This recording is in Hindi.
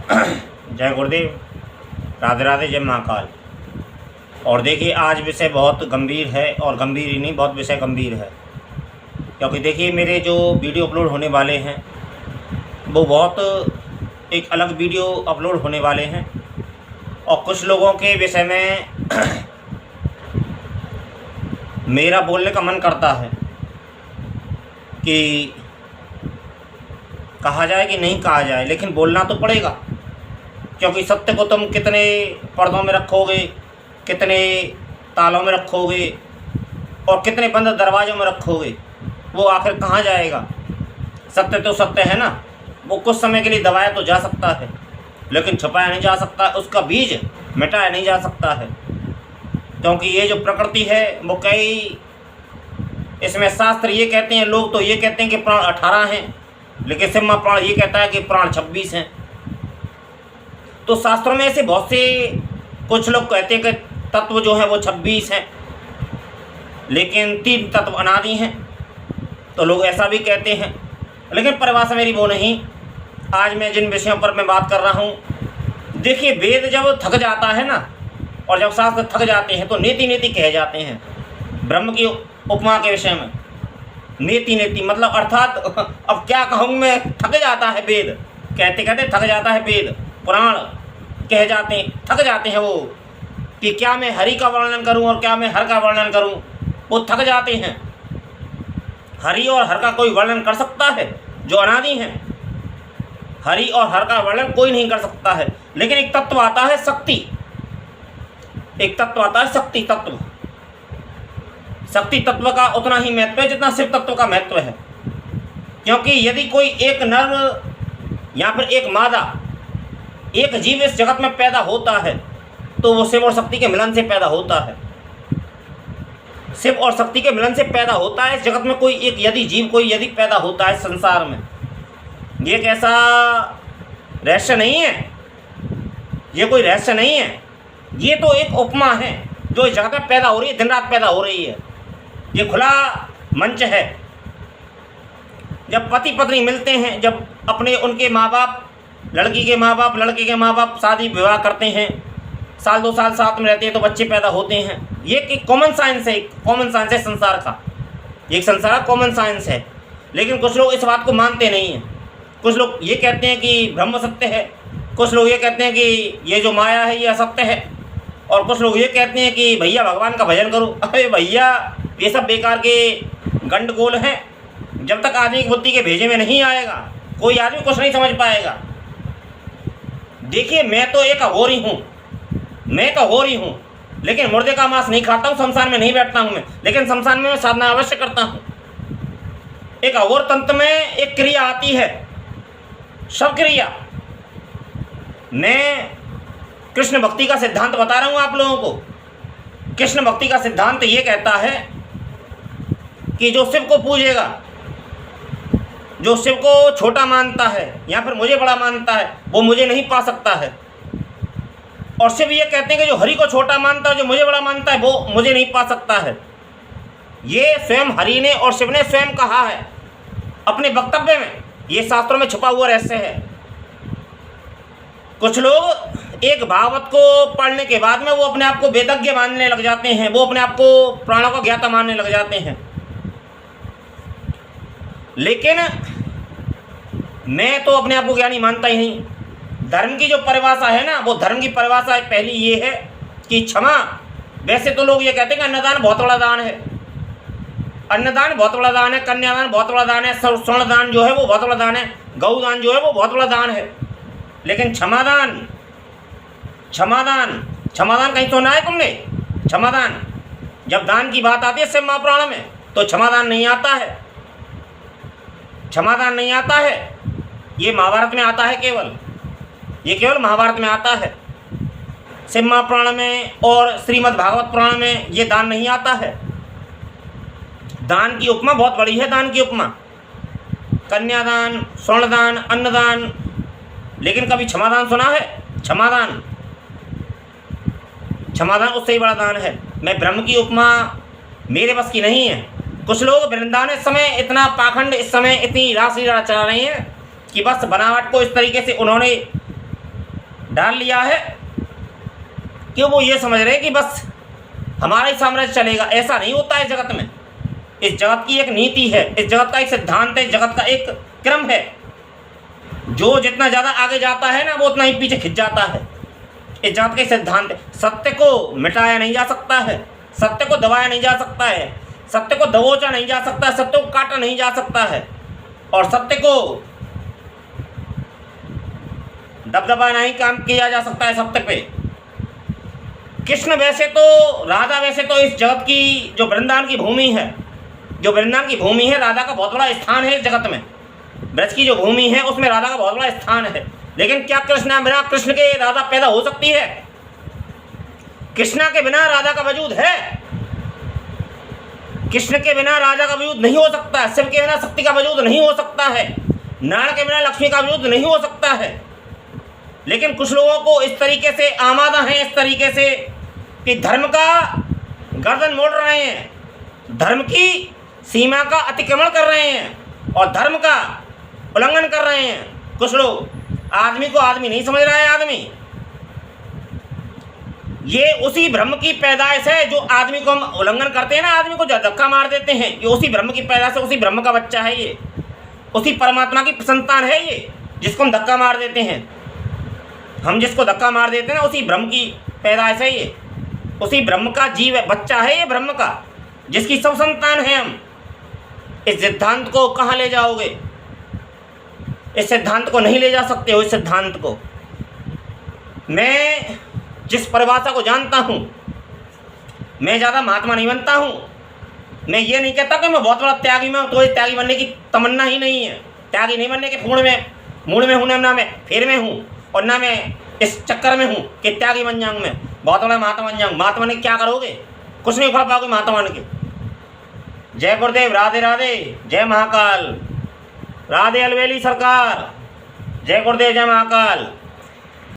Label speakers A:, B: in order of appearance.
A: जय गुरुदेव, राधे राधे, जय महाकाल। और देखिए, आज विषय बहुत गंभीर है, और गंभीर ही नहीं, बहुत विषय गंभीर है। क्योंकि देखिए, मेरे जो वीडियो अपलोड होने वाले हैं वो बहुत एक अलग वीडियो अपलोड होने वाले हैं। और कुछ लोगों के विषय में मेरा बोलने का मन करता है कि कहा जाए कि नहीं कहा जाए, लेकिन बोलना तो पड़ेगा। क्योंकि सत्य को तुम कितने पर्दों में रखोगे, कितने तालों में रखोगे और कितने बंद दरवाज़ों में रखोगे, वो आखिर कहाँ जाएगा। सत्य तो सत्य है ना, वो कुछ समय के लिए दबाया तो जा सकता है, लेकिन छुपाया नहीं जा सकता, उसका बीज मिटाया नहीं जा सकता है। क्योंकि ये जो प्रकृति है वो कई, इसमें शास्त्र ये कहते हैं, लोग तो ये कहते हैं कि प्राण 18 हैं, लेकिन सिम्हा प्राण ये कहता है कि प्राण 26 हैं। तो शास्त्रों में ऐसे बहुत से, कुछ लोग कहते हैं कि तत्व जो है वो 26 हैं, लेकिन 3 तत्व अनादि हैं। तो लोग ऐसा भी कहते हैं, लेकिन परिभाषा मेरी वो नहीं। आज मैं जिन विषयों पर मैं बात कर रहा हूँ, देखिए, वेद जब थक जाता है ना, और जब शास्त्र थक जाते हैं तो नेति नेति कहे जाते हैं। ब्रह्म की उपमा के विषय में नेति नेति मतलब अर्थात अब क्या कहूँ मैं, थक जाता है वेद, कहते कहते थक जाता है वेद। पुराण कह जाते हैं, थक जाते हैं वो, कि क्या मैं हरि का वर्णन करूं और क्या मैं हर का वर्णन करूं, वो थक जाते हैं। हरि और हर का कोई वर्णन कर सकता है जो अनादि हैं? हरि और हर का वर्णन कोई नहीं कर सकता है। लेकिन एक तत्व आता है शक्ति, एक तत्व आता है शक्ति तत्व। शक्ति तत्व का उतना ही महत्व है जितना शिव तत्व का महत्व है। क्योंकि यदि कोई एक नर या फिर एक मादा, एक जीव इस जगत में पैदा होता है तो वो शिव और शक्ति के मिलन से पैदा होता है। शिव और शक्ति के मिलन से पैदा होता है इस जगत में कोई एक, यदि जीव कोई यदि पैदा होता है संसार में। ये एक ऐसा रहस्य नहीं है, ये कोई रहस्य नहीं है, ये तो एक उपमा है जो इस जगत में पैदा हो रही है, दिन रात पैदा हो रही है। ये खुला मंच है। जब पति पत्नी मिलते हैं, जब अपने उनके माँ बाप, लड़की के माँ बाप, लड़के के माँ बाप शादी विवाह करते हैं, साल 2 साल साथ में रहते हैं तो बच्चे पैदा होते हैं। ये एक कॉमन साइंस है, कॉमन साइंस है संसार का, एक संसार का कॉमन साइंस है। लेकिन कुछ लोग इस बात को मानते नहीं हैं। कुछ लोग ये कहते हैं कि ब्रह्म सत्य है, कुछ लोग ये कहते हैं कि ये जो माया है ये असत्य है, और कुछ लोग ये कहते हैं कि भैया भगवान का भजन करो। अरे भैया, ये सब बेकार के गंडगोल हैं। जब तक आदमी की बुद्धि के भेजे में नहीं आएगा, कोई आदमी कुछ नहीं समझ पाएगा। देखिए, मैं तो एक अघोरी हूँ, मैं एक अघोरी हूँ, लेकिन मुर्दे का मांस नहीं खाता हूँ, शमशान में नहीं बैठता हूँ मैं, लेकिन शमशान में मैं साधना अवश्य करता हूँ। एक अघोर तंत्र में एक क्रिया आती है, सब क्रिया। मैं कृष्ण भक्ति का सिद्धांत बता रहा हूँ आप लोगों को। कृष्ण भक्ति का सिद्धांत ये कहता है कि जो शिव को पूजेगा, जो शिव को छोटा मानता है या फिर मुझे बड़ा मानता है, वो मुझे नहीं पा सकता है। और शिव ये कहते हैं कि जो हरि को छोटा मानता है, जो मुझे बड़ा मानता है, वो मुझे नहीं पा सकता है। ये स्वयं हरि ने और शिव ने स्वयं कहा है अपने वक्तव्य में। ये शास्त्रों में छुपा हुआ रहस्य है। कुछ लोग एक भागवत को पढ़ने के बाद में वो अपने आप को वेदज्ञ मानने लग जाते हैं, वो अपने आप को प्राणों का ज्ञाता मानने लग जाते हैं। लेकिन मैं तो अपने आप को ज्ञानी मानता ही नहीं। धर्म की जो परिभाषा है ना, वो धर्म की परिभाषा पहली ये है कि क्षमा। वैसे तो लोग ये कहते हैं कि अन्नदान बहुत बड़ा दान है, अन्नदान बहुत बड़ा दान है, कन्यादान बहुत बड़ा दान है, स्वर्ण दान जो है वो बहुत बड़ा दान है, गौदान जो है वो बहुत बड़ा दान है। लेकिन क्षमादान, क्षमादान, क्षमादान कहीं सुना है तुमने? क्षमादान, जब दान की बात आती है शिव महापुराण में, तो क्षमादान नहीं आता है, क्षमादान नहीं आता है। ये महाभारत में आता है केवल, ये केवल महाभारत में आता है। शिव महापुराण में और श्रीमद् भागवत पुराण में ये दान नहीं आता है। दान की उपमा बहुत बड़ी है, दान की उपमा, कन्यादान, स्वर्णदान, अन्नदान। लेकिन कभी क्षमादान सुना है? क्षमादान, क्षमादान उससे ही बड़ा दान है। मैं ब्रह्म की उपमा मेरे बस की नहीं है। कुछ लोग वृंदावन इस समय इतना पाखंड, इस समय इतनी राशि चला रहे हैं कि बस बनावट को इस तरीके से उन्होंने डाल लिया है कि वो ये समझ रहे हैं कि बस हमारा ही साम्राज्य चलेगा। ऐसा नहीं होता है जगत में। इस जगत की एक नीति है, इस जगत का एक सिद्धांत है, जगत का एक क्रम है। जो जितना ज़्यादा आगे जाता है ना, वो उतना ही पीछे खिंच जाता है। इस जगत के सिद्धांत है। सत्य को मिटाया नहीं जा सकता है, सत्य को दबाया नहीं जा सकता है, सत्य को दबोचा नहीं जा सकता है, सत्य को काटा नहीं जा सकता है, और सत्य को दबदबा नहीं काम किया जा सकता है सत्य पे। कृष्ण वैसे तो, राधा वैसे तो इस जगत की जो वृंदावन की भूमि है, जो वृंदावन की भूमि है, राधा का बहुत बड़ा स्थान है इस जगत में। ब्रज की जो भूमि है उसमें राधा का बहुत बड़ा स्थान है। लेकिन क्या कृष्णा बिना कृष्ण के राधा पैदा हो सकती है? कृष्णा के बिना राधा का वजूद है? कृष्ण के बिना राजा का वजूद नहीं हो सकता है। शिव के बिना शक्ति का वजूद नहीं हो सकता है। नारायण के बिना लक्ष्मी का वजूद नहीं हो सकता है। लेकिन कुछ लोगों को इस तरीके से आमादा है, इस तरीके से कि धर्म का गर्दन मोड़ रहे हैं, धर्म की सीमा का अतिक्रमण कर रहे हैं और धर्म का उल्लंघन कर रहे हैं। कुछ लोग आदमी को आदमी नहीं समझ रहा है। आदमी ये उसी ब्रह्म की पैदाइश है जो आदमी को हम उल्लंघन करते हैं ना, आदमी को धक्का मार देते हैं। ये उसी ब्रह्म की पैदाइश है, उसी ब्रह्म का बच्चा है, ये उसी परमात्मा की संतान है ये, जिसको हम धक्का मार देते हैं। हम जिसको धक्का मार देते हैं ना, उसी ब्रह्म की पैदाइश है ये, उसी ब्रह्म का जीव है, बच्चा है ये ब्रह्म का, जिसकी सब संतान है हम। इस सिद्धांत को कहाँ ले जाओगे? इस सिद्धांत को नहीं ले जा सकते हो। इस सिद्धांत को मैं जिस परिभाषा को जानता हूँ, मैं ज़्यादा महात्मा नहीं बनता हूँ। मैं ये नहीं कहता कि मैं बहुत बड़ा त्यागी में हूँ, तो त्यागी बनने की तमन्ना ही नहीं है। त्यागी नहीं बनने के मूड में हूँ, ना मैं फेर में हूँ और ना मैं इस चक्कर में हूँ कि त्यागी बन जाऊँ, मैं बहुत बड़ा महात्मा बन जाऊँ। महात्मा ने क्या करोगे? कुछ नहीं उखड़ पाओगे महात्मा बन के। जय गुरुदेव, राधे राधे, जय महाकाल, राधे अलवेली सरकार, जय गुरुदेव, जय महाकाल।